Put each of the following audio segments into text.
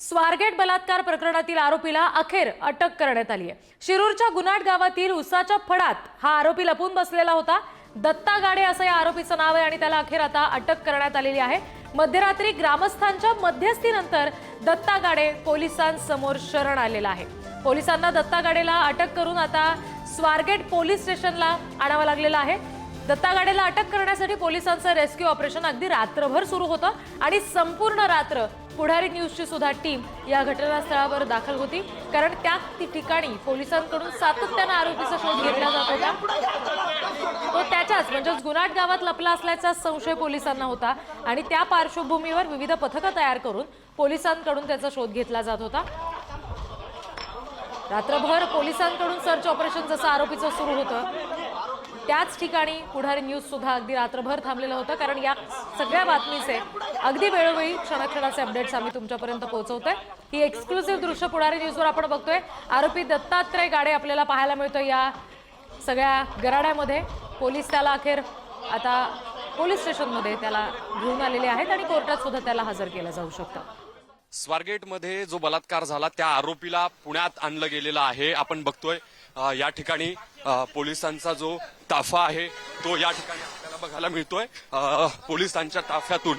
स्वारगेट बलात्कार प्रकरणातील आरोपीला अखेर अटक करण्यात आली आहे। शिरूरच्या गुनाट गावातील उसाच्या फडात हा आरोपी लपून बसलेला होता। दत्ता गाडे असं या आरोपीचं नाव आहे आणि त्याला अखेर आता अटक करण्यात आलेली आहे। मध्यरात्री ग्रामस्थांच्या मध्यस्थीनंतर दत्ता गाडे पोलिसांसमोर शरण आलेला आहे। पोलिसांना दत्ता गाडेला अटक करून आता स्वारगेट पोलीस स्टेशनला आणावं लागलेलं आहे। दत्ता गाडेला अटक करण्यासाठी पोलिसांचं रेस्क्यू ऑपरेशन अगदी रात्रभर सुरू होतं आणि संपूर्ण रात्र पुढारी न्यूजची सुद्धा टीम या घटनास्थळावर दाखल होती, कारण त्या ठिकाणी पोलिसांकडून सातत्यानं आरोपीचा शोध घेतला जात होता। तो त्याच्याच म्हणजेच गुनाट गावात लपला असल्याचा संशय पोलिसांना होता आणि त्या पार्श्वभूमीवर विविध पथकं तयार करून पोलिसांकडून त्याचा शोध घेतला जात होता। रात्रभर पोलिसांकडून सर्च ऑपरेशन जसं आरोपीचं सुरू होतं त्याच ठिकाणी पुढारी न्यूज सुद्धा अगदी रात्रभर थांबलेलं होतं, कारण या सगळ्या बातमीचे अगदी वेळोवेळी क्षणाक्षणाचे अपडेट्स आम्ही तुमच्यापर्यंत पोहोचवतोय। ही एक्सक्लुसिव्ह दृश्य पुढारी न्यूजवर आपण बघतोय। आरोपी दत्तात्रय गाडे आपल्याला पाहायला मिळतोय या सगळ्या गराड्यामध्ये। पोलीस त्याला अखेर आता पोलीस स्टेशनमध्ये त्याला घेऊन आलेले आहेत आणि कोर्टात सुद्धा त्याला हजर केलं जाऊ शकतं। स्वारगेटमध्ये जो बलात्कार झाला त्या आरोपीला पुण्यात आणलं गेलेलं आहे। आपण बघतोय या ठिकाणी पोलिसांचा जो ताफा आहे तो या ठिकाणी आपल्याला बघायला मिळतोय। पोलिसांच्या ताफ्यातून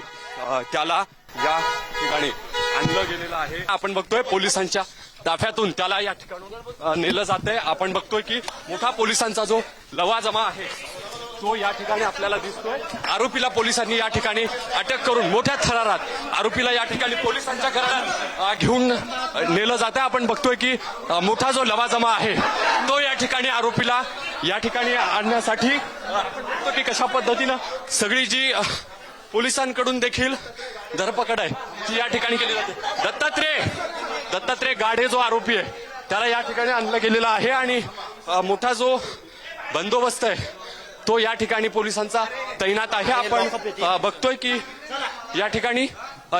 त्याला या ठिकाणी आणलं गेलेलं आहे। आपण बघतोय पोलिसांच्या ताफ्यातून त्याला या ठिकाणी नेलं जातंय। आपण बघतोय की मोठा पोलिसांचा जो लवाजमा आहे तो या ठिकाणी आपल्याला दिसतोय। आरोपीला पोलिसांनी या ठिकाणी अटक करून मोठ्या थरारात आरोपीला या ठिकाणी पोलिसांच्या घरात घेऊन नेलं जातं। आपण बघतोय की मोठा जो लवाजमा आहे तो या ठिकाणी आरोपीला या ठिकाणी आणण्यासाठी आपण बघतो की कशा पद्धतीनं सगळी जी पोलिसांकडून देखील धरपकड आहे ती या ठिकाणी केली जाते। दत्तात्रय गाडे जो आरोपी आहे त्याला या ठिकाणी आणलं गेलेलं आहे आणि मोठा जो बंदोबस्त आहे तो या ठिकाणी पोलिसांचा तैनात आहे। आपण बघतोय की या ठिकाणी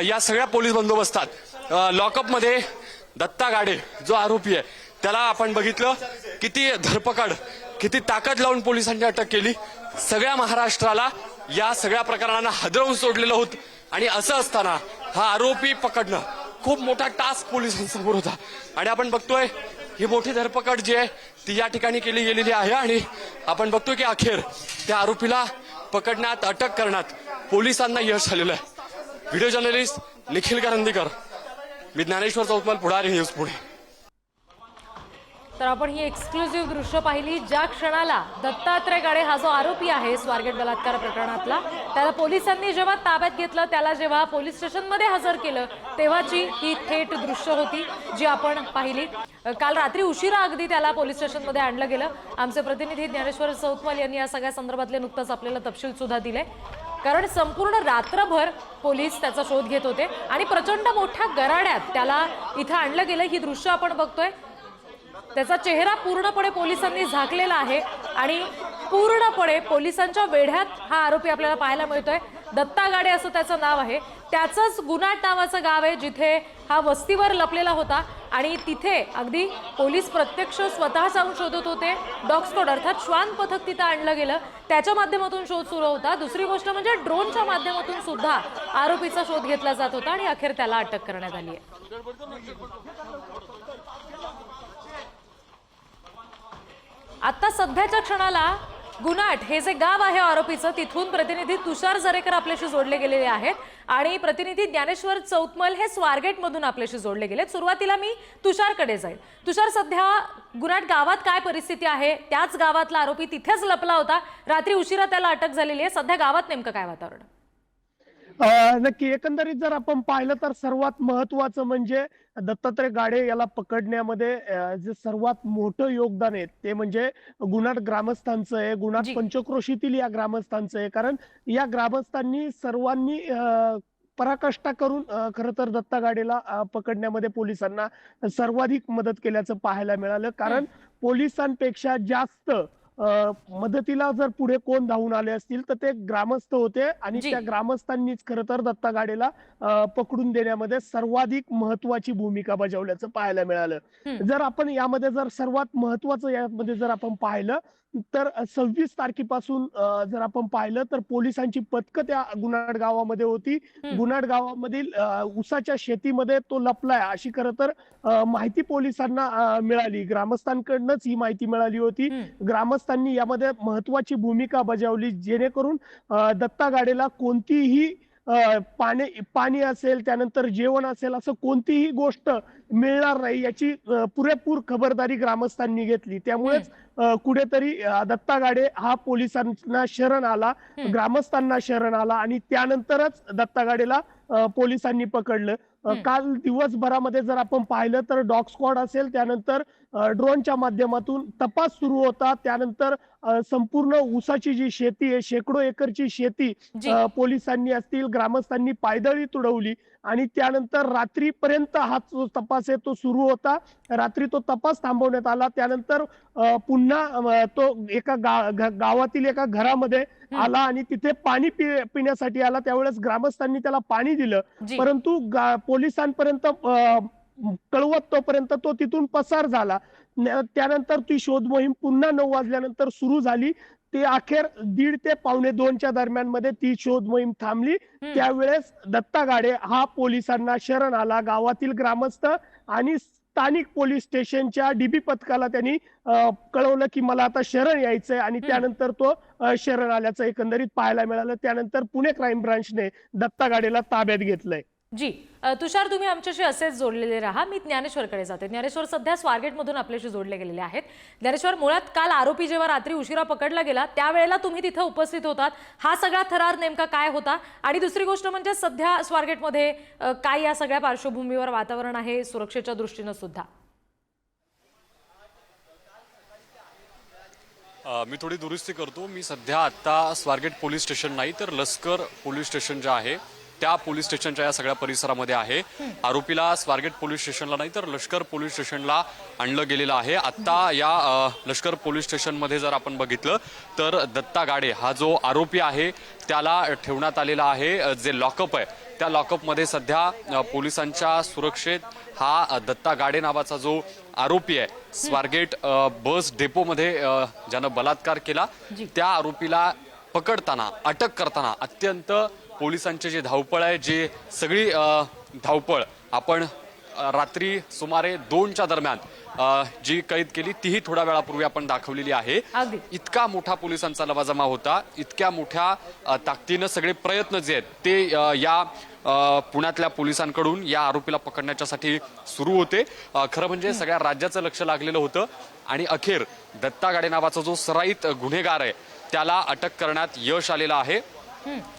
या सगळ्या पोलीस बंदोबस्तात लॉकअपमध्ये दत्ता गाडे जो आरोपी आहे त्याला आपण बघितलं किती धरपकड किती ताकद लावून पोलिसांनी अटक केली। सगळ्या महाराष्ट्राला या सगळ्या प्रकरणांना हादरवून सोडलेलं होतं आणि असं असताना हा आरोपी पकडणं खूप मोठा टास्क पोलिसांसमोर होता आणि आपण बघतोय ही मोठी धरपकड जी आहे ती या ठिकाणी केली गेलेली आहे आणि आपण बघतोय की अखेर त्या आरोपीला पकडण्यात अटक करण्यात पोलिसांना यश आलेलं आहे। व्हिडिओ जर्नलिस्ट निखिल करंदीकर, मी ज्ञानेश्वर चौतमल, पुढारी न्यूज पुणे। तर आपण ही एक्सक्लुसिव्ह दृश्य पाहिली ज्या क्षणाला दत्तात्रय गाडे हा जो आरोपी आहे स्वारगेट बलात्कार प्रकरणातला त्याला पोलिसांनी जेव्हा ताब्यात घेतलं, त्याला जेव्हा पोलीस स्टेशनमध्ये हजर केलं तेव्हाची ही थेट दृश्य होती जी आपण पाहिली। काल रात्री उशिरा अगदी त्याला पोलीस स्टेशनमध्ये आणलं गेलं। आमचे प्रतिनिधी ज्ञानेश्वर चौतमल यांनी या सगळ्या संदर्भातले नुकताच आपल्याला तपशील सुद्धा दिले, कारण संपूर्ण रात्रभर पोलीस त्याचा शोध घेत होते आणि प्रचंड मोठ्या गराड्यात त्याला इथं आणलं गेलं। ही दृश्य आपण बघतोय, त्याचा चेहरा पूर्णपणे पोलिसांनी झाकलेला आहे आणि पूर्णपणे पोलिसांच्या वेढ्यात हा आरोपी आपल्याला पाहायला मिळतोय। दत्ता गाडे असं त्याचं नाव आहे। त्याचंच गुनाट नावाचं गाव आहे जिथे हा वस्तीवर लपलेला होता आणि तिथे अगदी पोलीस प्रत्यक्ष स्वतः जाऊन शोधत होते। डॉग स्क्वॉड अर्थात श्वान पथक तिथं आणलं गेलं, त्याच्या माध्यमातून शोध सुरू होता। दुसरी गोष्ट म्हणजे ड्रोनच्या माध्यमातून सुद्धा आरोपीचा शोध घेतला जात होता आणि अखेर त्याला अटक करण्यात आली आहे। आता सध्याच्या क्षणाला गुनाट हे जे गाव आहे आरोपीचं तिथून प्रतिनिधी तुषार जरेकर आपल्याशी जोडले गेलेले आहेत आणि प्रतिनिधी ज्ञानेश्वर चौतमल हे स्वारगेट मधून आपल्याशी जोडले गेलेत। सुरुवातीला मी तुषारकडे जाईल। तुषार, सध्या गुनाट गावात काय परिस्थिती आहे? त्याच गावातला आरोपी तिथेच लपला होता, रात्री उशिरा त्याला अटक झालेली आहे। सध्या गावात नेमकं काय वातावरण? नक्की एकंदरीत जर आपण पाहिलं तर सर्वात महत्वाचं म्हणजे दत्तात्रय गाडे याला पकडण्यामध्ये जे सर्वात मोठं योगदान आहे ते म्हणजे गुनाट ग्रामस्थांचं आहे, गुनाट पंचक्रोशीतील या ग्रामस्थांचं आहे। कारण या ग्रामस्थांनी सर्वांनी पराकाष्ठा करून खरं तर दत्ता गाडेला पकडण्यामध्ये पोलिसांना सर्वाधिक मदत केल्याचं पाहायला मिळालं। कारण पोलिसांपेक्षा जास्त मदतीला जर पुढे कोण धावून आले असतील तर ते ग्रामस्थ होते आणि त्या ग्रामस्थांनीच खरं तर दत्ता गाडेला पकडून देण्यामध्ये सर्वाधिक महत्वाची भूमिका बजावल्याचं पाहायला मिळालं। जर आपण यामध्ये जर सर्वात महत्वाचं यामध्ये जर आपण पाहिलं तर 26 तारखेपासून जर आपण पाहिलं तर पोलिसांची पथकं त्या गुन्हाड गावामध्ये होती. गुन्हाड गावामधील ऊसाच्या शेतीमध्ये तो लपलाय अशी खरं तर माहिती पोलिसांना मिळाली. ग्रामस्थांकडूनच ही माहिती मिळाली होती. ग्रामस्थांनी यामध्ये महत्वाची भूमिका बजावली, जेणेकरून दत्ता गाडेला कोणतीही पाणी असेल, त्यानंतर जेवण असेल, असं कोणतीही गोष्ट मिळणार नाही याची पुरेपूर खबरदारी ग्रामस्थांनी घेतली. त्यामुळेच कुठेतरी दत्ता गाडे हा पोलिसांना शरण आला, ग्रामस्थांना शरण आला आणि त्यानंतरच दत्ता गाडेला पोलिसांनी पकडलं. काल दिवसभरामध्ये जर आपण पाहिलं तर डॉग स्क्वॉड असेल, त्यानंतर ड्रोनच्या माध्यमातून तपास सुरू होता. त्यानंतर संपूर्ण ऊसाची जी शेती आहे, शेकडो एकरची शेती पोलिसांनी असतील, ग्रामस्थांनी पायदळी तुडवली आणि त्यानंतर रात्रीपर्यंत हा जो तपास आहे तो सुरू होता. रात्री तो तपास थांबवण्यात आला. त्यानंतर पुन्हा तो एका गावातील एका घरामध्ये आला आणि तिथे पाणी पिण्यासाठी आला. त्यावेळेस ग्रामस्थांनी त्याला पाणी दिलं, परंतु पोलिसांपर्यंत कळवत तोपर्यंत तो तिथून पसार झाला. त्यानंतर ती शोध मोहीम पुन्हा 9 वाजल्यानंतर सुरू झाली. ती अखेर 1:30 ते 1:45 दरम्यान मध्ये ती शोध मोहीम थांबली. त्यावेळेस दत्ता गाडे हा पोलिसांना शरण आला. गावातील ग्रामस्थ आणि स्थानिक पोलीस स्टेशनच्या डीबी पथकाला त्यांनी कळवलं की मला आता शरण यायचंय आणि त्यानंतर तो शरण आल्याचं एकंदरीत पाहायला मिळालं. त्यानंतर पुणे क्राईम ब्रांचने दत्ता गाडेला ताब्यात घेतलंय. जी तुषार, तुम्ही आमच्याशी असेच जोडलेले राहा. मी ज्ञानेश्वरकडे जाते. ज्ञानेश्वर सध्या स्वारगेट मधून आपल्याशी जोडले गेलेले आहेत. ज्ञानेश्वर, मुळात काल आरोपी जेव्हा रात्री उशिरा पकडला गेला त्यावेळेला तुम्ही तिथे उपस्थित होतात. हा सगळा थरार नेमका काय होता? आणि दुसरी गोष्ट म्हणजे सध्या स्वारगेटमध्ये काय या सगळ्या पार्श्वभूमीवर वातावरण आहे सुरक्षेच्या दृष्टीने सुद्धा? मी थोडी दुरुस्ती करतो. मी सध्या आता स्वारगेट पोलीस स्टेशन नाही तर लष्कर पोलीस स्टेशन जे आहे त्या पोलीस स्टेशनच्या या सगळ्या परिसरामध्ये आहे. आरोपीला स्वारगेट पोलीस स्टेशनला नाही तर लष्कर पोलीस स्टेशनला आणलं गेलेलं आहे. आता या लष्कर पोलीस स्टेशनमध्ये जर आपण बघितलं तर दत्ता गाडे हा जो आरोपी आहे त्याला ठेवण्यात आलेला आहे. जे लॉकअप आहे त्या लॉकअपमध्ये सध्या पोलिसांच्या सुरक्षेत हा दत्ता गाडे नावाचा जो आरोपी आहे, स्वारगेट बस डेपोमध्ये ज्यानं बलात्कार केला त्या आरोपीला पकडताना, अटक करताना अत्यंत पोलिसांचे जे धावपळ आहे, जे सगळी धावपळ आपण रात्री सुमारे 2च्या दरम्यान जी कैद केली तीही थोड्या वेळापूर्वी आपण दाखवलेली आहे. इतका मोठा पोलिसांचा लवाजमा होता, इतक्या मोठ्या ताकदीनं सगळे प्रयत्न जे आहेत ते या पुण्यातल्या पोलिसांकडून या आरोपीला पकडण्याच्यासाठी सुरू होते. खरं म्हणजे सगळ्या राज्याचं लक्ष लागलेलं होतं आणि अखेर दत्ता गाडे नावाचा जो सराईत गुन्हेगार आहे त्याला अटक करण्यात यश आलेलं आहे.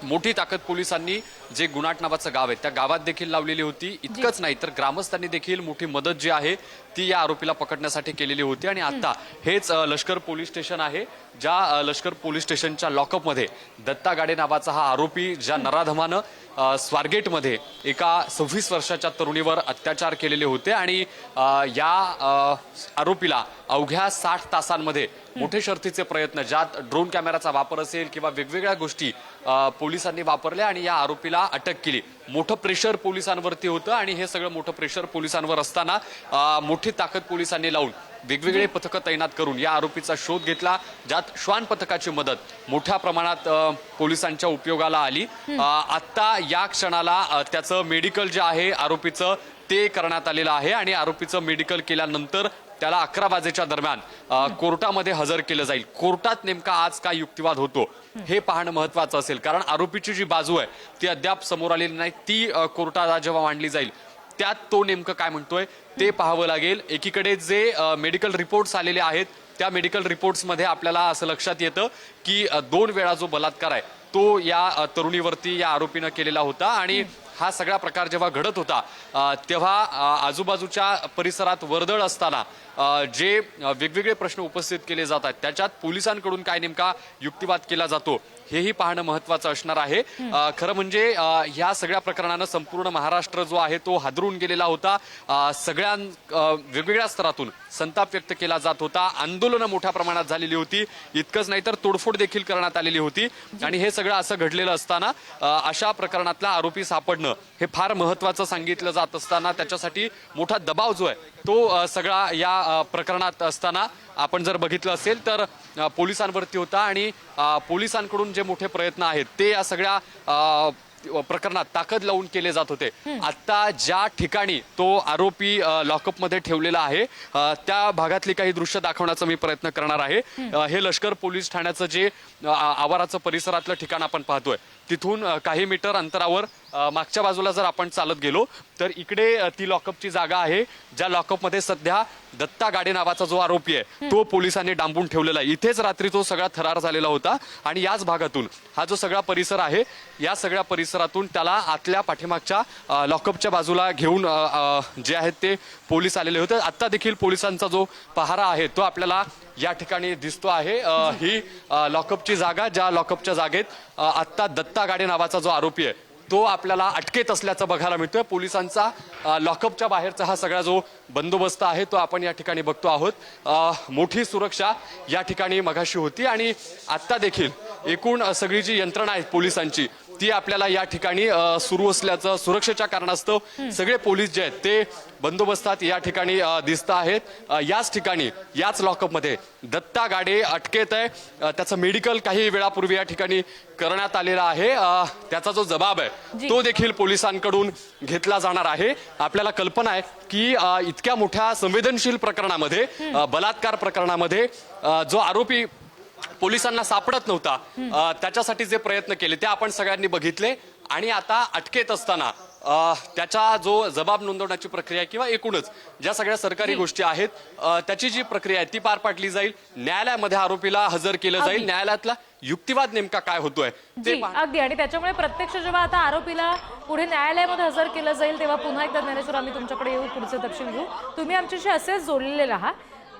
मोठी ताकद पोलिसांनी जे गुन्हाट नावाचं गाव आहे त्या गावात देखील लावलेली होती. इतकंच नाही तर ग्रामस्थांनी देखील मोठी मदत जी आहे ती या आरोपीला पकडण्यासाठी केलेली होती. आणि आता हेच लष्कर पोलीस स्टेशन आहे, ज्या लष्कर पोलीस स्टेशनच्या लॉकअपमध्ये दत्ता गाडे नावाचा हा आरोपी ज्या नराधमानं स्वारगेटमध्ये एका 26 वर्षाच्या तरुणीवर अत्याचार केलेले होते आणि या आरोपीला अवघ्या 60 तासांमध्ये मोठे शर्थीचे प्रयत्न, ज्यात ड्रोन कॅमेराचा वापर असेल किंवा वेगवेगळ्या गोष्टी पोलिसांनी वापरल्या आणि या आरोपीला अटक केली. मोठं प्रेशर पोलिसांवरती होतं आणि हे सगळं मोठं प्रेशर पोलिसांवर असताना मोठी ताकद पोलिसांनी लावून वेगवेगळे पथकं तैनात करून या आरोपीचा शोध घेतला, ज्यात श्वान पथकाची मदत मोठ्या प्रमाणात पोलिसांच्या उपयोगाला आली. आता या क्षणाला त्याचं मेडिकल जे आहे आरोपीचं ते करण्यात आलेलं आहे आणि आरोपीचं मेडिकल केल्यानंतर त्याला 11 वाजेच्या दरम्यान कोर्टामध्ये हजर केलं जाईल. कोर्टात नेमका आज काय युक्तिवाद होतो हे पाहणं महत्वाचं असेल, कारण आरोपीची जी बाजू आहे ती अद्याप समोर आलेली नाही. ती कोर्टाला जेव्हा मांडली जाईल त्यात तो नेमकं काय म्हणतोय ते पाहावं लागेल. एकीकडे जे मेडिकल रिपोर्ट्स आलेले आहेत त्या मेडिकल रिपोर्ट्समध्ये आपल्याला असं लक्षात येतं की 2 वेळा जो बलात्कार आहे तो या तरुणीवरती या आरोपीनं केलेला होता आणि हा सगळा प्रकार जेव्हा घडत होता तेव्हा आजूबाजूच्या परिसरात वर्दळ असताना जे वेगवेगळे प्रश्न उपस्थित केले जातात त्याच्यात पोलिसांकडून काय नेमका युक्तिवाद केला जातो हेही पाहणं महत्वाचं असणार आहे. खरं म्हणजे ह्या सगळ्या प्रकरणानं संपूर्ण महाराष्ट्र जो आहे तो हादरून गेलेला होता. सगळ्या वेगवेगळ्या स्तरातून संताप व्यक्त केला जात होता. आंदोलनं मोठ्या प्रमाणात झालेली होती. इतकंच नाही तर तोडफोड देखील करण्यात आलेली होती आणि हे सगळं असं घडलेलं असताना अशा प्रकरणातला आरोपी सापडणं हे फार महत्वाचं सांगितलं जात असताना त्याच्यासाठी मोठा दबाव जो आहे तो सगळा या प्रकरणात असताना आपण जर बघितलं असेल तर पोलिसांवरती होता आणि पोलिसांकडून जे मोठे प्रयत्न आहेत ते या सगळ्या प्रकरणात ताकद लावून केले जात होते. आता ज्या ठिकाणी तो आरोपी लॉकअपमध्ये ठेवलेला आहे त्या भागातली काही दृश्य दाखवण्याचा मी प्रयत्न करणार आहे. हे लष्कर पोलीस ठाण्याचं जे आवाराचं परिसरातलं ठिकाण आपण पाहतोय तिथून काही मीटर अंतरावर मागच्या बाजूला जर आपण चालत गेलो तर इकडे ती लॉकअपची जागा आहे ज्या लॉकअपमध्ये सध्या दत्ता गाडे नावाचा जो आरोपी आहे तो पोलिसांनी डांबून ठेवलेला आहे. इथेच रात्री तो सगळा थरार झालेला होता आणि याच भागातून हा जो सगळा परिसर आहे या सगळ्या परिसरातून त्याला आतल्या पाठीमागच्या लॉकअपच्या बाजूला घेऊन जे आहेत ते पोलीस आलेले होते. आता देखील पोलिसांचा जो पहारा आहे तो आपल्याला या ठिकाणी दिसतो आहे. ही लॉकअपची जागा ज्या लॉकअपच्या जागेत आत्ता दत्ता गाडे नावाचा जो आरोपी आहे तो आपल्याला अटकेत असल्याचं बघायला मिळतोय. पोलिसांचा लॉकअपच्या बाहेरचा हा सगळा जो बंदोबस्त आहे तो आपण या ठिकाणी बघतो आहोत. मोठी सुरक्षा या ठिकाणी मगाशी होती आणि आता देखील एकूण सगळी जी यंत्रणा आहे पोलिसांची ती आपल्याला या ठिकाणी सुरू असल्याचं सुरक्षेच्या कारणास्तव सगळे पोलीस जे आहेत ते बंदोबस्तात या ठिकाणी दिसत आहेत. याच ठिकाणी याच लॉकअपमध्ये दत्ता गाडे अटकेत आहे. त्याचं मेडिकल काही वेळापूर्वी या ठिकाणी करण्यात आलेला आहे. त्याचा जो जबाब आहे तो देखील पोलिसांकडून घेतला जाणार आहे. आपल्याला कल्पना आहे की इतक्या मोठ्या संवेदनशील प्रकरणामध्ये बलात्कार प्रकरणामध्ये जो आरोपी पोलिसांना सापडत नव्हता त्याच्यासाठी जे प्रयत्न केले ते आपण सगळ्यांनी बघितले आणि आता अटकेत असताना त्याचा जो जबाब नोंदवण्याची प्रक्रिया किंवा एकूणच ज्या सगळ्या सरकारी गोष्टी आहेत त्याची जी प्रक्रिया आहे ती पार पाडली जाईल. न्यायालयामध्ये आरोपीला हजर केलं जाईल. न्यायालयातला युक्तिवाद नेमका काय होतोय ते अगदी. आणि त्याच्यामुळे प्रत्यक्ष जेव्हा आता आरोपीला पुढे न्यायालयामध्ये हजर केलं जाईल तेव्हा पुन्हा एकदा ज्ञानेश्वर आम्ही तुमच्याकडे येऊ, पुढचे तपशील घेऊ. तुम्ही आमच्याशी असेच जोडलेले राहा.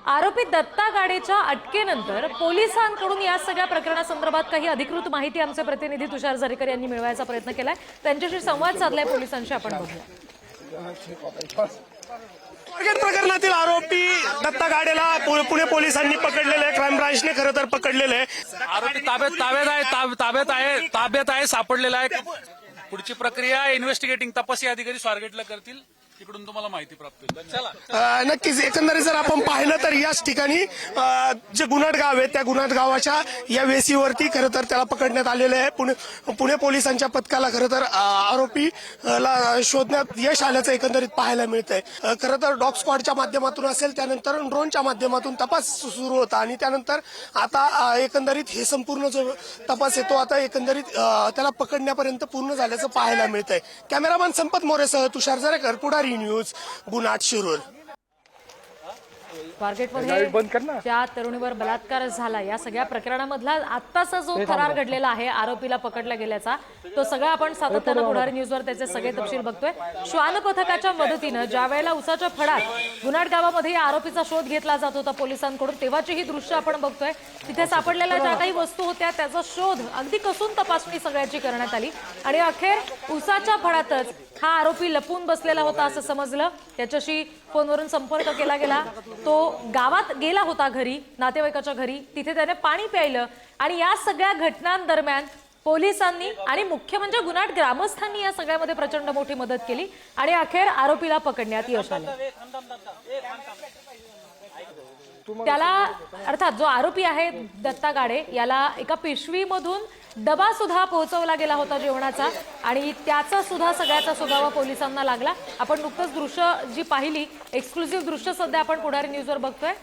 आरोपी दत्ता गाडेच्या अटकेनंतर पोलिसांकडून या सगळ्या प्रकरणासंदर्भात काही अधिकृत माहिती आमचे प्रतिनिधी तुषार झरेकर यांनी मिळवायचा प्रयत्न केलाय. त्यांच्याशी संवाद साधलाय पोलिसांशी, आपण बघूया. स्वारगेट प्रकरणातील आरोपी दत्ता गाडेला पुणे पोलिसांनी पकडलेले आहे. क्राईम ब्रांचने खरं तर पकडलेले आहे. आरोपी ताब्यात आहे, सापडलेला आहे. पुढची प्रक्रिया इन्व्हेस्टिगेटिंग तपासी अधिकारी स्वारगेटला करतील. तिकडून तुम्हाला माहिती प्राप्त होईल. चला. नक्कीच एकंदरीत जर आपण पाहिलं तर याच ठिकाणी जे गुन्हाट गाव आहे त्या गुन्हाट गावाच्या या वेसीवरती खरं तर त्याला पकडण्यात आलेलं आहे. पुणे पोलिसांच्या पथकाला खरं तर आरोपीला शोधण्यात यश आल्याचं एकंदरीत पाहायला मिळतंय. खरं तर डॉग स्क्वॉडच्या माध्यमातून असेल, त्यानंतर ड्रोनच्या माध्यमातून तपास सुरू होता आणि त्यानंतर आता एकंदरीत हे संपूर्ण जो तपास आहे तो आता एकंदरीत त्याला पकडण्यापर्यंत पूर्ण झाल्याचं पाहायला मिळतंय. कॅमेरामॅन संपत मोरेसह तुषार झरेकर, पुढारी न्यूज, गुन्हाट शिरूर. स्वारगेटमध्ये त्या तरुणीवर बलात्कार झाला या सगळ्या प्रकरणामधला आत्ताचा जो थरार घडलेला आहे आरोपीला पकडला गेल्याचा तो सगळा आपण सातत्यानं पुढारी न्यूजवर त्याचे सगळे तपशील बघतोय. श्वान पथकाच्या मदतीनं ज्या वेळेला उसाच्या फडात गुन्हाट गावामध्ये या आरोपीचा शोध घेतला जात होता पोलिसांकडून तेव्हाची ही दृश्य आपण बघतोय. तिथे सापडलेल्या ज्या काही वस्तू होत्या त्याचा शोध अगदी कसून तपासणी सगळ्याची करण्यात आली आणि अखेर उसाच्या फडातच हा आरोपी लपून बसलेला होता असं समजलं. त्याच्याशी फोनवरून संपर्क केला गेला. तो गावात गेला होता घरी, नातेवाईकाच्या घरी. तिथे त्याने पाणी प्यायलं आणि या सगळ्या घटनांदरम्यान पोलिसांनी आणि मुख्य म्हणजे गुन्हाट ग्रामस्थांनी या सगळ्यामध्ये प्रचंड मोठी मदत केली आणि अखेर आरोपीला पकडण्यात यश आलं. त्याला अर्थात जो आरोपी आहे दत्ता गाडे याला एका पिशवीमधून डबा सुद्धा पोहोचवला गेला होता जेवणाचा आणि त्याचा सुद्धा सगळ्याचा सुगावा पोलिसांना लागला. आपण नुकतंच दृश्य जी पाहिली, एक्सक्लुझिव्ह दृश्य सध्या आपण पुढारी न्यूजवर बघतोय.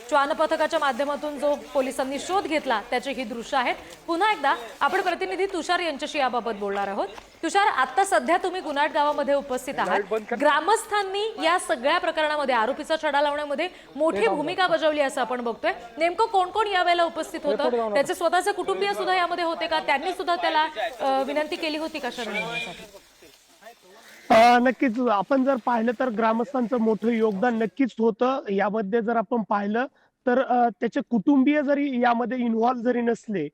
श्वान पथकाच्या माध्यमातून जो पोलिसांनी शोध घेतला त्याची ही दृश्य आहेत. पुन्हा एकदा आपण प्रतिनिधी तुषार यांच्याशी याबाबत बोलणार आहोत. तुषार, आता सध्या तुम्ही गुन्हाट गावामध्ये उपस्थित आहात. ग्रामस्थांनी या सगळ्या प्रकरणामध्ये आरोपीचा छडा लावण्यामध्ये मोठी भूमिका बजावली असं आपण बघतोय. नेमकं कोण कोण यावेळेला उपस्थित होतं? त्याचे स्वतःचे कुटुंबीय सुद्धा यामध्ये होते का? त्यांनी सुद्धा त्याला विनंती केली होती का शरण येण्यासाठी? नक्कीच आपण जर पाहिलं तर ग्रामस्थांचं मोठं योगदान नक्कीच होतं. यामध्ये जर आपण पाहिलं तर त्याचे कुटुंबीय जरी यामध्ये इन्व्हॉल्व जरी नसले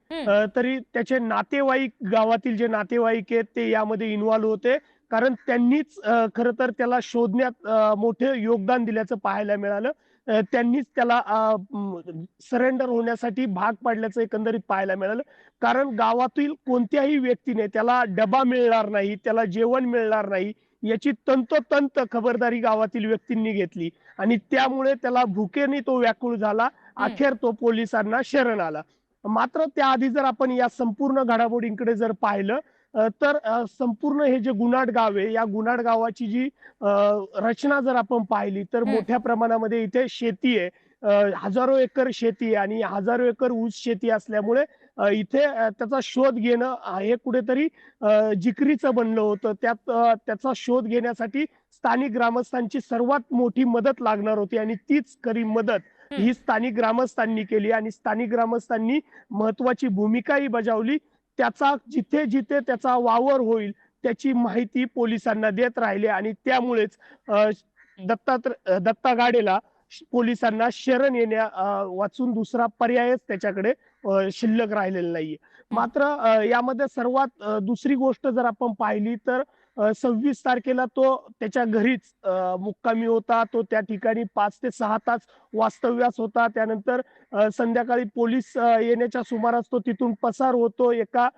तरी त्याचे नातेवाईक, गावातील जे नातेवाईक आहेत ते यामध्ये इन्व्हॉल्व होते. कारण त्यांनीच खरं तर त्याला शोधण्यात मोठे योगदान दिल्याचं पाहायला मिळालं. त्यांनीच त्याला सरेंडर होण्यासाठी भाग पाडल्याचं एकंदरीत पाहायला मिळालं. कारण गावातील कोणत्याही व्यक्तीने त्याला डबा मिळणार नाही, त्याला जेवण मिळणार नाही याची तंतोतंत खबरदारी गावातील व्यक्तींनी घेतली आणि त्यामुळे त्याला भुकेने तो व्याकुळ झाला. अखेर तो पोलिसांना शरण आला. मात्र त्याआधी जर आपण या संपूर्ण घडामोडींकडे जर पाहिलं तर संपूर्ण हे जे गुन्हाड गाव आहे या गुन्हाड गावाची जी रचना जर आपण पाहिली तर मोठ्या प्रमाणामध्ये इथे शेती आहे. हजारो एकर शेती आहे आणि हजारो एकर ऊस शेती असल्यामुळे इथे त्याचा शोध घेणं हे कुठेतरी जिकरीचं बनलं होतं. त्याचा शोध घेण्यासाठी स्थानिक ग्रामस्थांची सर्वात मोठी मदत लागणार होती आणि तीच खरी मदत ही स्थानिक ग्रामस्थांनी केली आणि स्थानिक ग्रामस्थांनी महत्वाची भूमिकाही बजावली. त्याचा जिथे जिथे त्याचा वावर होईल त्याची माहिती पोलिसांना देत राहिले आणि त्यामुळेच दत्ता गाडेला पोलिसांना शरण येण्या वाचून दुसरा पर्यायच त्याच्याकडे शिल्लक राहिलेला नाहीये. मात्र यामध्ये सर्वात दुसरी गोष्ट जर आपण पाहिली तर 26 तारखेला तो त्याच्या घरीच मुक्कामी होता. तो त्या ठिकाणी 5 ते 6 तास वास्तव्यास होता. त्यानंतर संध्याकाळी पोलीस येण्याच्या सुमारास तो तिथून पसार होतो. एका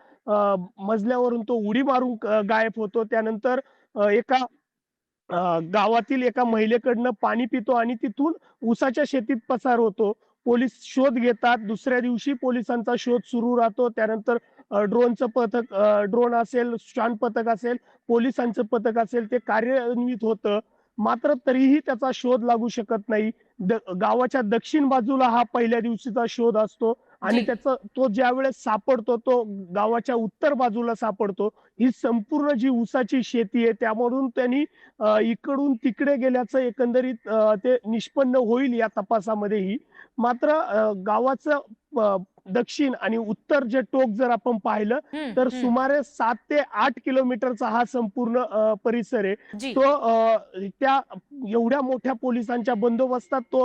मजल्यावरून तो उडी मारून गायब होतो. त्यानंतर एका गावातील एका महिलेकडनं पाणी पितो आणि तिथून ऊसाच्या शेतीत पसार होतो. पोलीस शोध घेतात. दुसऱ्या दिवशी पोलिसांचा शोध सुरू राहतो. त्यानंतर ड्रोनचं पथक, ड्रोन असेल, श्वान पथक असेल, पोलिसांचं पथक असेल, ते कार्यान्वित होतं. मात्र तरीही त्याचा शोध लागू शकत नाही. गावाच्या दक्षिण बाजूला हा पहिल्या दिवशीचा शोध असतो आणि तो ज्या वेळेस सापडतो तो गावाच्या उत्तर बाजूला सापडतो. ही संपूर्ण जी ऊसाची शेती आहे त्यामधून त्यांनी इकडून तिकडे गेल्याचं एकंदरीत ते निष्पन्न होईल या तपासामध्येही. मात्र गावाचं दक्षिण आणि उत्तर जे टोक जर आपण पाहिलं तर सुमारे 7 ते 8 किलोमीटरचा हा संपूर्ण परिसर आहे. तो त्या एवढ्या मोठ्या पोलिसांच्या बंदोबस्तात तो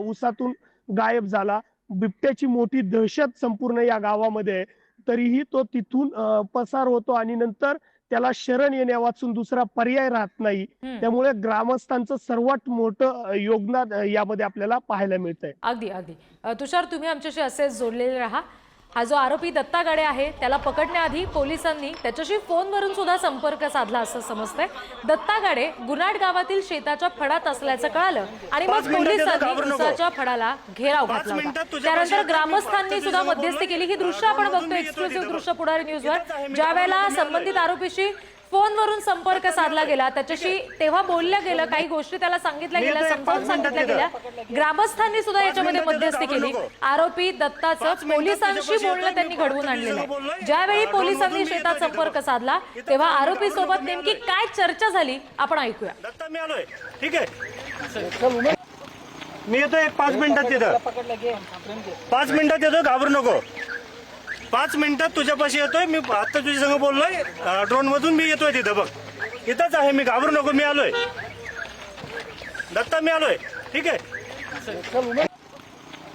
ऊसातून गायब झाला. बिबट्याची मोठी दहशत संपूर्ण या गावामध्ये आहे. तरीही तो तिथून पसार होतो आणि नंतर त्याला शरण येण्या वाचून दुसरा पर्याय राहत नाही. त्यामुळे ग्रामस्थांचं सर्वात मोठं योगदान यामध्ये आपल्याला पाहायला मिळतंय. अगदी अगदी तुषार, तुम्ही आमच्याशी असेच जोडलेले राहा. हा जो आरोपी दत्ता गाडे आहे त्याला पकडण्याआधी पोलिसांनी त्याच्याशी फोनवरून सुद्धा संपर्क साधला असं समजतंय. दत्ता गाडे गुन्हाड गावातील शेताच्या फडात असल्याचं कळालं आणि मग पोलिसांनी ऊसाच्या फडाला घेराव घातला होता. त्यानंतर ग्रामस्थांनी सुद्धा मध्यस्थी केली. ही दृश्य आपण बघतो, एक्सक्लुसिव्ह दृश्य पुढारी न्यूजवर. ज्या वेळेला संबंधित आरोपीशी फोनवरून संपर्क साधला गेला, त्याच्याशी तेव्हा बोलल्या गेलं, काही गोष्टी त्याला सांगितल्या गेल्या, समजावून सांगितल्या गेल्या. ग्रामस्थांनी सुद्धा याच्यामध्ये मध्यस्थी केली. आरोपी दत्ताचं पोलिसांशी बोलणं त्यांनी घडवून आणलेलं आहे. ज्यावेळी पोलिसांनी शेतात संपर्क साधला तेव्हा आरोपी सोबत नेमकी काय चर्चा झाली आपण ऐकूया. दत्ता मी आलोय, ठीक आहे, मी येतो. एक 5 मिनिटात येतो. 5 मिनिटात येतो, घाबरू नको. 5 मिनिटात तुझ्यापाशी येतोय. मी आता तुझ्या संग बोललोय. ड्रोन मधून मी येतोय तिथं, बघ इथंच आहे मी. घाबरू नको, मी आलोय. दत्ता मी आलोय, ठीक आहे,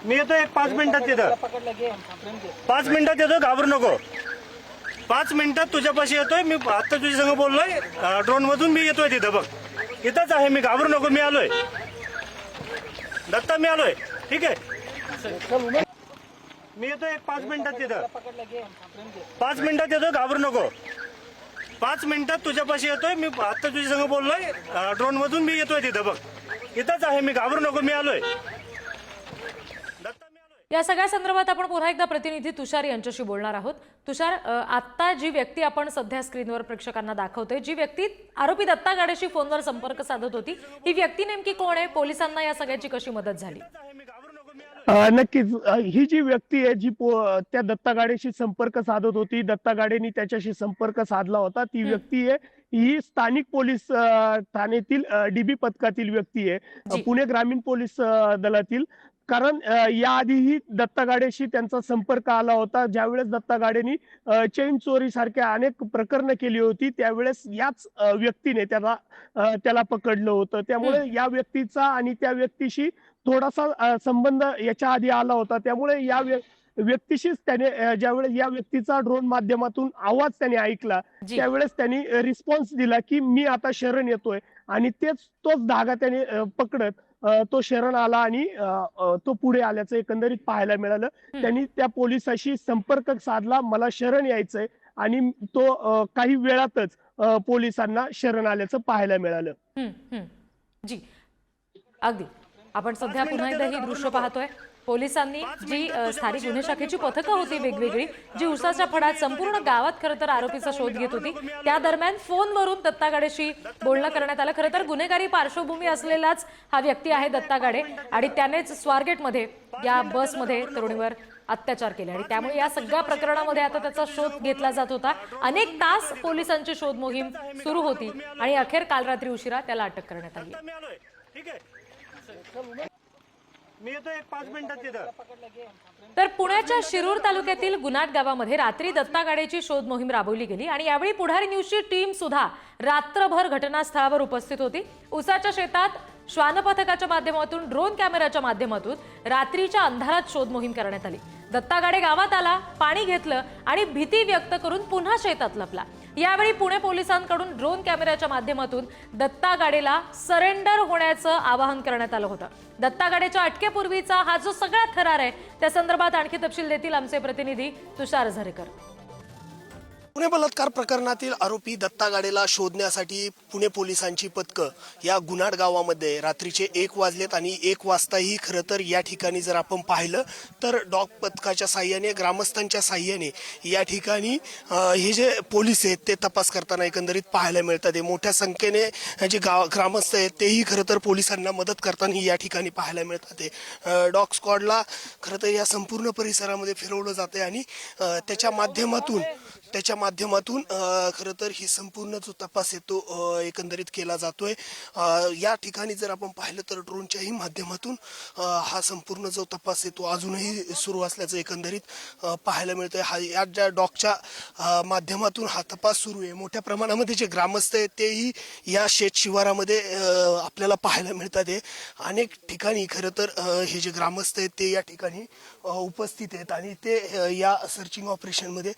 मी येतो. एक 5 मिनिटात येतो. 5 मिनिटात येतो, घाबरू नको. 5 मिनिटात तुझ्यापाशी येतोय. मी आता तुझ्या संग बोललोय. ड्रोन मधून मी येतोय तिथं, बघ इथंच आहे मी. घाबरू नको, मी आलोय. दत्ता मी आलोय, ठीक आहे, मी येतो. एक 5 मिनिटात येतो. 5 मिनिटात येतो, घाबरू नको. 5 मिनिटात तुझ्यापाशी येतोय. मी आता तुझ्या संग बोललोय. ड्रोन मधून मी येतोय तिथं, बघ इथंच आहे मी. घाबरू नको, मी आलोय. या सगळ्या संदर्भात आपण पुन्हा एकदा प्रतिनिधी तुषार यांच्याशी बोलणार आहोत. तुषार, आता जी व्यक्ती आपण सध्या स्क्रीनवर प्रेक्षकांना दाखवतोय, जी व्यक्ती आरोपी दत्ता गाडेशी फोनवर संपर्क साधत होती, ही व्यक्ती नेमकी कोण आहे? पोलिसांना या सगळ्याची कशी मदत झाली? नक्कीच ही जी व्यक्ती आहे जी त्या दत्ता गाडेशी संपर्क साधत होती, दत्ता गाडेनी त्याच्याशी संपर्क साधला होता, ती व्यक्ती आहे ही स्थानिक पोलीस ठाण्यातील डीबी पथकातील व्यक्ती आहे, पुणे ग्रामीण पोलीस दलातील. कारण याआधीही दत्ता गाडेशी त्यांचा संपर्क आला होता. ज्यावेळेस दत्ता गाडेनी चेन चोरी सारख्या अनेक प्रकरणं केली होती त्यावेळेस याच व्यक्तीने त्याला पकडलं होतं. त्यामुळे या व्यक्तीचा आणि त्या व्यक्तीशी थोडासा संबंध याच्या आधी आला होता. त्यामुळे या व्यक्तीशीच त्याने ज्यावेळेस या व्यक्तीचा ड्रोन माध्यमातून आवाज त्याने ऐकला त्यावेळेस त्यांनी रिस्पॉन्स दिला की मी आता शरण येतोय आणि तोच धागा त्याने पकडत तो शरण आला आणि तो पुढे आल्याचं एकंदरीत पाहायला मिळालं. त्यांनी त्या पोलिसाशी संपर्क साधला, मला शरण यायचंय आणि तो काही वेळातच पोलिसांना शरण आल्याचं पाहायला मिळालं. जी अगदी आपण सध्या पुन्हा एकदा ही दृश्य पाहतोय. पोलिसांनी जी स्थानिक गुन्हे शाखेची पथकं होती वेगवेगळी, जी उसाच्या फडात संपूर्ण गावात खरं तर आरोपीचा शोध घेत होती, त्या दरम्यान फोनवरून दत्ता गाडेशी बोलणं करण्यात आलं. खरं तर गुन्हेगारी पार्श्वभूमी असलेलाच हा व्यक्ती आहे दत्ता गाडे, आणि त्यानेच स्वारगेटमध्ये या बसमध्ये तरुणीवर अत्याचार केले, आणि त्यामुळे या सगळ्या प्रकरणामध्ये आता त्याचा शोध घेतला जात होता. अनेक तास पोलिसांची शोध मोहीम सुरू होती आणि अखेर काल रात्री उशिरा त्याला अटक करण्यात आली. ठीक आहे, मी येतो 5 मिनिटात तिथं. तर पुण्याच्या शिरूर तालुक्यातील गुन्हाट गावामध्ये रात्री दत्ता गाडेची शोध मोहीम राबवली गेली, आणि यावेळी पुढारी न्यूजची टीम सुद्धा रात्रभर घटनास्थळावर उपस्थित होती. उसाच्या शेतात श्वान पथकाच्या माध्यमातून, ड्रोन कॅमेराच्या माध्यमातून रात्रीच्या अंधारात शोध मोहीम करण्यात आली. दत्ता गाडे गावात आला, पाणी घेतलं आणि भीती व्यक्त करून पुन्हा शेतात लपला. यावेळी पुणे पोलिसांकडून ड्रोन कॅमेऱ्याच्या माध्यमातून दत्ता गाडेला सरेंडर होण्याचं आवाहन करण्यात आलं होतं. दत्ता गाडेच्या अटकेपूर्वीचा हा जो सगळा थरार आहे, त्या संदर्भात आणखी तपशील देतील आमचे प्रतिनिधी तुषार झरेकर. पुणे बलात्कार प्रकरणातील आरोपी दत्ता गाडेला शोधण्यासाठी पुणे पोलिसांची पथकं या गुन्हाट गावामध्ये रात्रीचे 1 वाजलेत, आणि 1 वाजताही खरं तर या ठिकाणी जर आपण पाहिलं तर डॉग पथकाच्या साह्याने, ग्रामस्थांच्या साह्याने या ठिकाणी हे जे पोलीस आहेत ते तपास करताना एकंदरीत पाहायला मिळतात. मोठ्या संख्येने जे ग्रामस्थ आहेत तेही खरं तर पोलिसांना मदत करताना या ठिकाणी पाहायला मिळतात. डॉग स्क्वॉडला खरं तर या संपूर्ण परिसरामध्ये फिरवलं जाते, आणि त्याच्या माध्यमातून खरं तर ही संपूर्ण जो तपास आहे तो एकंदरीत केला जातोय. या ठिकाणी जर आपण पाहिलं तर ड्रोनच्याही माध्यमातून हा संपूर्ण जो तपास आहे तो अजूनही सुरू असल्याचं एकंदरीत पाहायला मिळतंय. या ज्या डॉगच्या माध्यमातून हा तपास सुरू आहे. मोठ्या प्रमाणामध्ये जे ग्रामस्थ आहेत तेही या शेत शिवारामध्ये आपल्याला पाहायला मिळतात. अनेक ठिकाणी खरं तर हे जे ग्रामस्थ आहेत ते या ठिकाणी उपस्थित आहेत, आणि ते या सर्चिंग ऑपरेशनमध्ये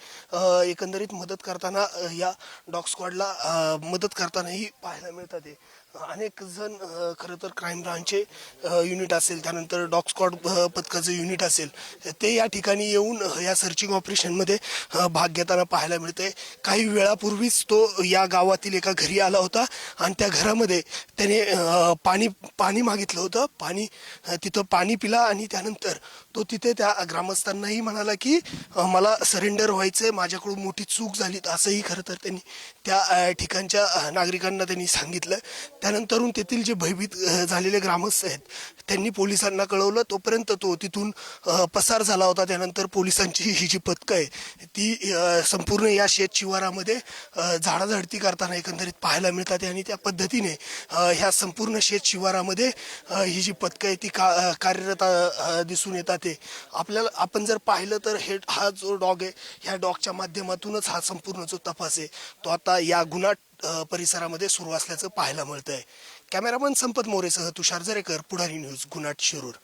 एकंदरीत मदत करताना, या डॉग स्क्वॉडला मदत करतानाही पाहायला मिळतात. अनेक जण खरं तर क्राईम ब्रांचचे युनिट असेल, त्यानंतर डॉग स्क्वॉड पथकाचं युनिट असेल, ते या ठिकाणी येऊन या सर्चिंग ऑपरेशनमध्ये भाग घेताना पाहायला मिळतंय. काही वेळापूर्वीच तो या गावातील एका घरी आला होता, आणि त्या घरामध्ये त्याने पाणी मागितलं होतं. तिथं पाणी पिला, आणि त्यानंतर तो तिथे त्या ग्रामस्थांनाही म्हणाला की मला सरेंडर व्हायचंय, माझ्याकडून मोठी चूक झाली, असंही खरं तर त्यांनी त्या ठिकाणच्या नागरिकांना त्यांनी सांगितलं. त्यानंतरून तेथील जे भयभीत झालेले ग्रामस्थ आहेत त्यांनी पोलिसांना कळवलं. तोपर्यंत तो तिथून पसार झाला होता. त्यानंतर पोलिसांची ही जी पथकं आहे ती संपूर्ण या शेत शिवारामध्ये झाडाझडती करताना एकंदरीत पाहायला मिळतात, आणि त्या पद्धतीने ह्या संपूर्ण शेत शिवारामध्ये ही जी पथकं आहे ती कार्यरत दिसून येतात. आपण जर पाहिलं तर हा जो डॉग आहे, ह्या डॉगच्या माध्यमातूनच हा संपूर्ण जो तपास आहे तो आता या गुन्हाट परिसरामध्ये सुरू असल्याचं पाहायला मिळतंय. कॅमेरामन संपत मोरेसह तुषार झरेकर, पुढारी न्यूज, गुन्हाट शिरूर.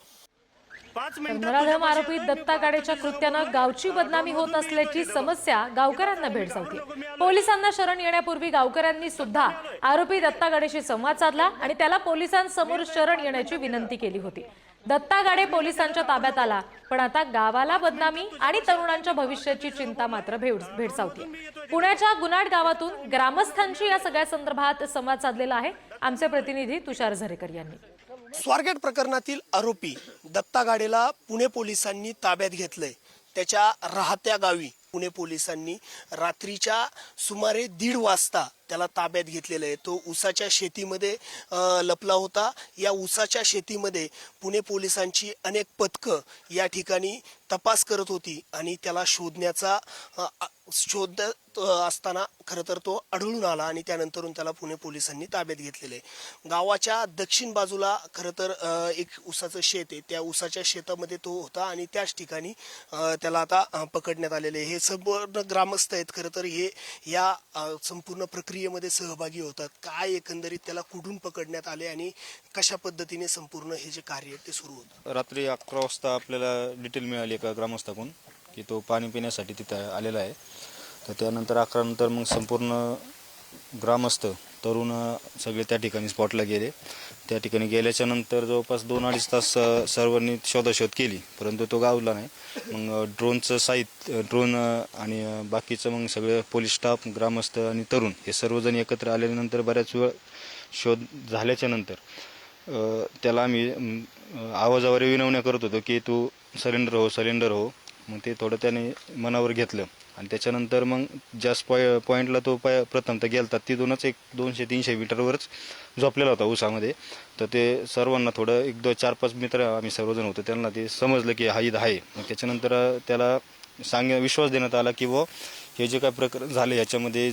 नराधम आरोपी दत्ता गाडेच्या कृत्यानं गावची बदनामी होत असल्याची समस्या गावकऱ्यांना भेडसावते. पोलिसांना शरण येण्यापूर्वी गावकऱ्यांनी सुद्धा आरोपी दत्ता गाडेशी संवाद साधला, आणि त्याला पोलिसांसमोर शरण येण्याची विनंती केली होती. दत्ता गाडे पोलिसांच्या ताब्यात आला, पण आता गावाला बदनामी आणि तरुणांच्या भविष्याची चिंता मात्र भेडसावते. पुण्याच्या गुन्हाट गावातून ग्रामस्थांशी या सगळ्या संदर्भात संवाद साधलेला आहे आमचे प्रतिनिधी तुषार झरेकर यांनी. स्वारगेट प्रकरणातील आरोपी दत्ता गाडेला पुणे पोलिसांनी ताब्यात घेतलंय. त्याच्या राहत्या गावी पुणे पोलिसांनी रात्रीच्या सुमारे 1:30 वाजता त्याला ताब्यात घेतलेलं आहे. तो ऊसाच्या शेतीमध्ये लपला होता. या ऊसाच्या शेतीमध्ये पुणे पोलिसांची अनेक पथकं या ठिकाणी तपास करत होती, आणि त्याला शोध असताना खरं तर तो आढळून आला, आणि त्यानंतरून त्याला पुणे पोलिसांनी ताब्यात घेतलेले. गावाच्या दक्षिण बाजूला खरं तर एक ऊसाचं शेत आहे. त्या ऊसाच्या शेतामध्ये तो होता, आणि त्याच ठिकाणी त्याला आता पकडण्यात आलेले. हे संपूर्ण ग्रामस्थ आहेत खरं तर हे या संपूर्ण प्रक्रियेमध्ये सहभागी होतात. काय एकंदरीत त्याला कुठून पकडण्यात आले आणि कशा पद्धतीने संपूर्ण हे जे कार्य आहे ते सुरू होतं. रात्री 11 वाजता आपल्याला डिटेल मिळाली एका ग्रामस्थाकडून की तो पाणी पिण्यासाठी तिथं आलेला आहे. तर त्यानंतर 11 नंतर मग संपूर्ण ग्रामस्थ तरुण सगळे त्या ठिकाणी स्पॉटला गेले. त्या ठिकाणी गेल्याच्या नंतर जवळपास 2-2.5 तास सर्वांनी शोधाशोध केली, परंतु तो गावला नाही. मग ड्रोनचं साहित्य, ड्रोन आणि बाकीचं मग सगळे पोलीस स्टाफ, ग्रामस्थ आणि तरुण हे सर्वजण एकत्र आल्यानंतर बऱ्याच वेळ शोध झाल्याच्या नंतर त्याला आम्ही आवाजावर विनवण्या करत होतो की तू सरेंडर हो. मग ते थोडं त्याने मनावर घेतलं आणि त्याच्यानंतर मग ज्या पॉईंटला तो प्रथमतः गेलता तिथूनच एक 200-300 मीटरवरच झोपलेला होता ऊसामध्ये. तर ते सर्वांना थोडं 1-2-4-5 मित्र आम्ही सर्वजण होतो, त्यांना ते समजलं की हा इथं आहे. मग त्याच्यानंतर त्याला विश्वास देण्यात आला की हे जे काय प्रकरण झाले याच्यामध्ये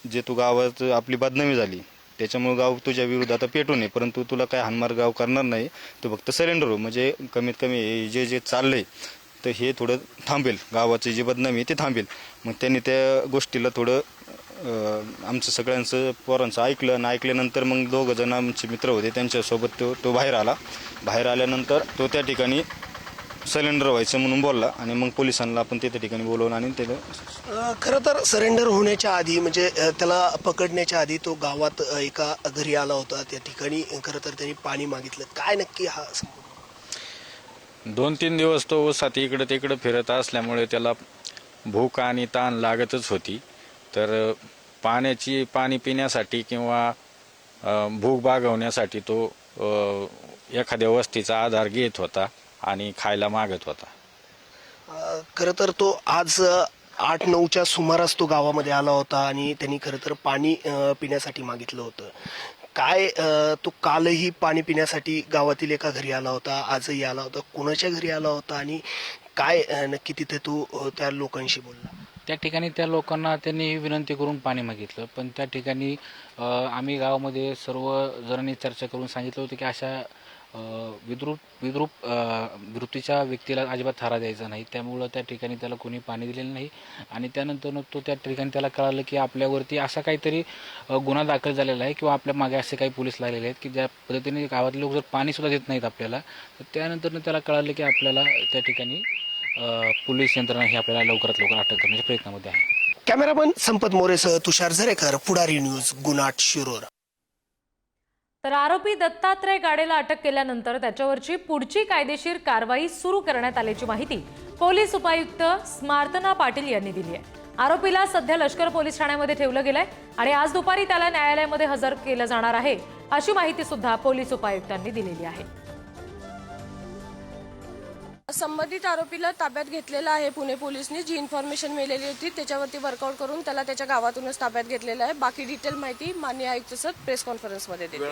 जे तू गावात आपली बदनामी झाली त्याच्यामुळे गाव तुझ्या विरोधात पेटू नये, परंतु तुला काय हानमार गाव करणार नाही, तू फक्त सरेंडर हो. म्हणजे कमीत कमी जे चाललंय तर हे थोडं थांबेल, गावाची जी बदनामी ते थांबेल. मग त्यांनी त्या गोष्टीला थोडं आमचं सगळ्यांचं पोरांचं ऐकलं आणि ऐकल्यानंतर मग 2 जण आमचे मित्र होते त्यांच्यासोबत तो बाहेर आला. बाहेर आल्यानंतर तो त्या ठिकाणी सरेंडर व्हायचं म्हणून बोलला आणि मग पोलिसांना आपण त्या ठिकाणी बोलवलं आणि त्याला खरं तर सरेंडर होण्याच्या आधी म्हणजे त्याला पकडण्याच्या आधी तो गावात एका घरी आला होता. त्या ठिकाणी खरं तर त्यांनी पाणी मागितलं. काय नक्की हा 2-3 दिवस तो ऊसात इकडं तिकडं फिरत असल्यामुळे त्याला भूक आणि ताण लागतच होती. तर पाणी पिण्यासाठी किंवा भूक भागवण्यासाठी तो एखाद्या वस्तीचा आधार घेत होता आणि खायला मागत होता. खरं तर तो आज 8-9च्या सुमारास तो गावामध्ये आला होता आणि त्यांनी खरं तर पाणी पिण्यासाठी मागितलं होतं. काय तो कालही पाणी पिण्यासाठी गावातील एका घरी आला होता, आजही आला होता. कोणाच्या घरी आला होता आणि काय नक्की तिथे तो त्या लोकांशी बोलला? त्या ठिकाणी त्या लोकांना त्यांनी विनंती करून पाणी मागितलं, पण त्या ठिकाणी आम्ही गावामध्ये सर्व जणांनी चर्चा करून सांगितलं होतं की अशा विद्रूप वृत्तीच्या व्यक्तीला अजिबात थारा द्यायचा नाही. त्यामुळं त्या ठिकाणी त्याला कोणी पाणी दिलेलं नाही. आणि त्यानंतर तो त्या ठिकाणी त्याला कळालं की आपल्यावरती असा काहीतरी गुन्हा दाखल झालेला आहे किंवा आपल्या मागे असे काही पोलीस लागलेले आहेत की ज्या पद्धतीने गावातले लोक जर पाणीसुद्धा देत नाहीत आपल्याला, तर त्यानंतर त्याला कळालं की आपल्याला त्या ठिकाणी पोलीस यंत्रणा ही आपल्याला लवकरात लवकर अटक करण्याच्या प्रयत्नामध्ये आहे. कॅमेरामन संपत मोरेसह तुषार झरेकर, पुढारी न्यूज, गुन्हाट, शिरोर. तर आरोपी दत्तात्रय गाडेला अटक केल्यानंतर त्याच्यावरची पुढची कायदेशीर कारवाई सुरू करण्यात आल्याची माहिती पोलीस उपायुक्त स्मार्तना पाटील यांनी दिली आहे. आरोपीला सध्या लष्कर पोलीस ठाण्यामध्ये ठेवलं गेलंय आणि आज दुपारी त्याला न्यायालयामध्ये हजर केलं जाणार आहे, अशी माहिती सुद्धा पोलीस उपायुक्तांनी दिलेली आहे. संबंधित आरोपीला ताब्यात घेतलेलं आहे. पुणे पोलिसांनी जी इन्फॉर्मेशन मिळालेली होती त्याच्यावरती वर्कआउट करून त्याला त्याच्या गावातूनच ताब्यात घेतलेलं आहे. बाकी डिटेल माहिती माननीय आयुक्त सर प्रेस कॉन्फरन्समध्ये देतील.